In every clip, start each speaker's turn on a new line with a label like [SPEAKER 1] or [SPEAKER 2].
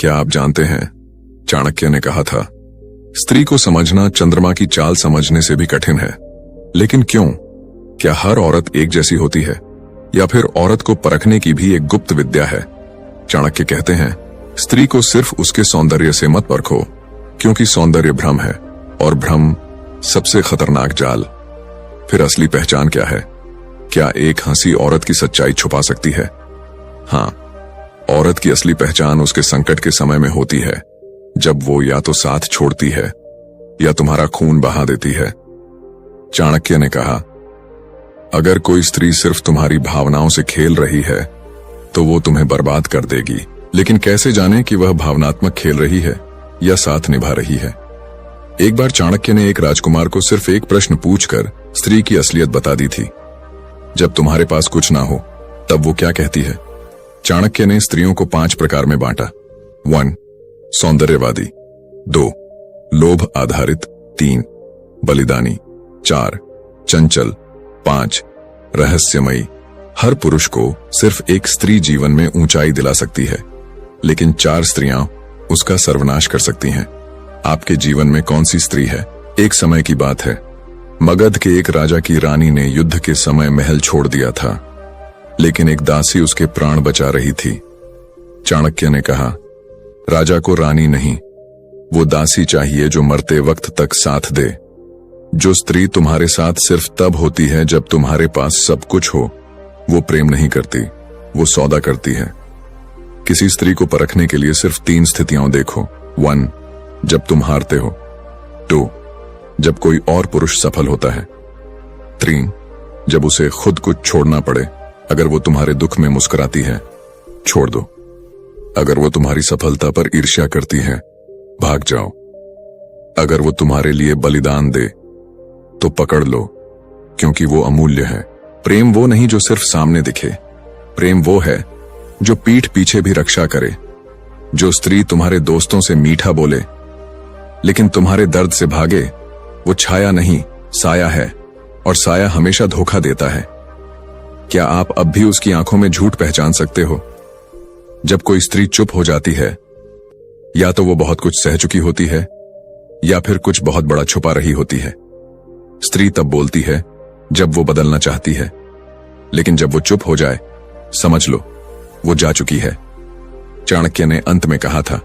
[SPEAKER 1] क्या आप जानते हैं, चाणक्य ने कहा था, स्त्री को समझना चंद्रमा की चाल समझने से भी कठिन है। लेकिन क्यों? क्या हर औरत एक जैसी होती है, या फिर औरत को परखने की भी एक गुप्त विद्या है? चाणक्य कहते हैं, स्त्री को सिर्फ उसके सौंदर्य से मत परखो, क्योंकि सौंदर्य भ्रम है और भ्रम सबसे खतरनाक जाल। फिर असली पहचान क्या है? क्या एक हंसी औरत की सच्चाई छुपा सकती है? हाँ, औरत की असली पहचान उसके संकट के समय में होती है, जब वो या तो साथ छोड़ती है या तुम्हारा खून बहा देती है। चाणक्य ने कहा, अगर कोई स्त्री सिर्फ तुम्हारी भावनाओं से खेल रही है तो वो तुम्हें बर्बाद कर देगी। लेकिन कैसे जाने कि वह भावनात्मक खेल रही है या साथ निभा रही है? एक बार चाणक्य ने एक राजकुमार को सिर्फ एक प्रश्न पूछकर स्त्री की असलियत बता दी थी। जब तुम्हारे पास कुछ ना हो तब वो क्या कहती है? चाणक्य ने स्त्रियों को 5 प्रकार में बांटा। 1. सौंदर्यवादी। 2. लोभ आधारित। 3. बलिदानी। 4. चंचल। 5. रहस्यमयी। हर पुरुष को सिर्फ एक स्त्री जीवन में ऊंचाई दिला सकती है, लेकिन 4 स्त्रियां उसका सर्वनाश कर सकती हैं। आपके जीवन में कौन सी स्त्री है? एक समय की बात है, मगध के एक राजा की रानी ने युद्ध के समय महल छोड़ दिया था, लेकिन एक दासी उसके प्राण बचा रही थी। चाणक्य ने कहा, राजा को रानी नहीं, वो दासी चाहिए जो मरते वक्त तक साथ दे। जो स्त्री तुम्हारे साथ सिर्फ तब होती है जब तुम्हारे पास सब कुछ हो, वो प्रेम नहीं करती, वो सौदा करती है। किसी स्त्री को परखने के लिए सिर्फ 3 स्थितियां देखो। 1. जब तुम हारते हो। 2. जब कोई और पुरुष सफल होता है। 3. जब उसे खुद कुछ छोड़ना पड़े। अगर वो तुम्हारे दुख में मुस्कुराती है, छोड़ दो। अगर वो तुम्हारी सफलता पर ईर्ष्या करती है, भाग जाओ। अगर वो तुम्हारे लिए बलिदान दे तो पकड़ लो, क्योंकि वो अमूल्य है। प्रेम वो नहीं जो सिर्फ सामने दिखे, प्रेम वो है जो पीठ पीछे भी रक्षा करे। जो स्त्री तुम्हारे दोस्तों से मीठा बोले लेकिन तुम्हारे दर्द से भागे, वो छाया नहीं, साया है, और साया हमेशा धोखा देता है। क्या आप अब भी उसकी आंखों में झूठ पहचान सकते हो? जब कोई स्त्री चुप हो जाती है, या तो वो बहुत कुछ सह चुकी होती है, या फिर कुछ बहुत बड़ा छुपा रही होती है। स्त्री तब बोलती है जब वो बदलना चाहती है, लेकिन जब वो चुप हो जाए, समझ लो वो जा चुकी है। चाणक्य ने अंत में कहा था,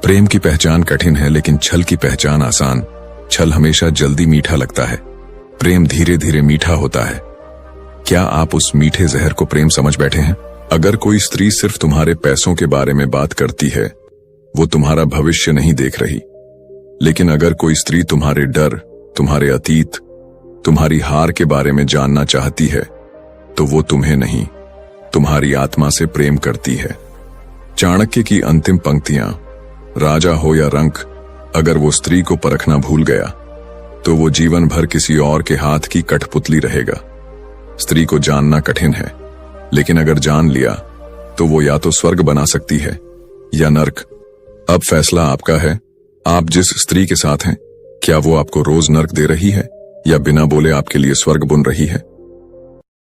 [SPEAKER 1] प्रेम की पहचान कठिन है, लेकिन छल की पहचान आसान। छल हमेशा जल्दी मीठा लगता है, प्रेम धीरे धीरे मीठा होता है। क्या आप उस मीठे जहर को प्रेम समझ बैठे हैं? अगर कोई स्त्री सिर्फ तुम्हारे पैसों के बारे में बात करती है, वो तुम्हारा भविष्य नहीं देख रही। लेकिन अगर कोई स्त्री तुम्हारे डर, तुम्हारे अतीत, तुम्हारी हार के बारे में जानना चाहती है, तो वो तुम्हें नहीं, तुम्हारी आत्मा से प्रेम करती है। चाणक्य की अंतिम पंक्तियां, राजा हो या रंक, अगर वो स्त्री को परखना भूल गया तो वो जीवन भर किसी और के हाथ की कठपुतली रहेगा। स्त्री को जानना कठिन है, लेकिन अगर जान लिया तो वो या तो स्वर्ग बना सकती है या नर्क। अब फैसला आपका है। आप जिस स्त्री के साथ हैं, क्या वो आपको रोज नर्क दे रही है या बिना बोले आपके लिए स्वर्ग बुन रही है?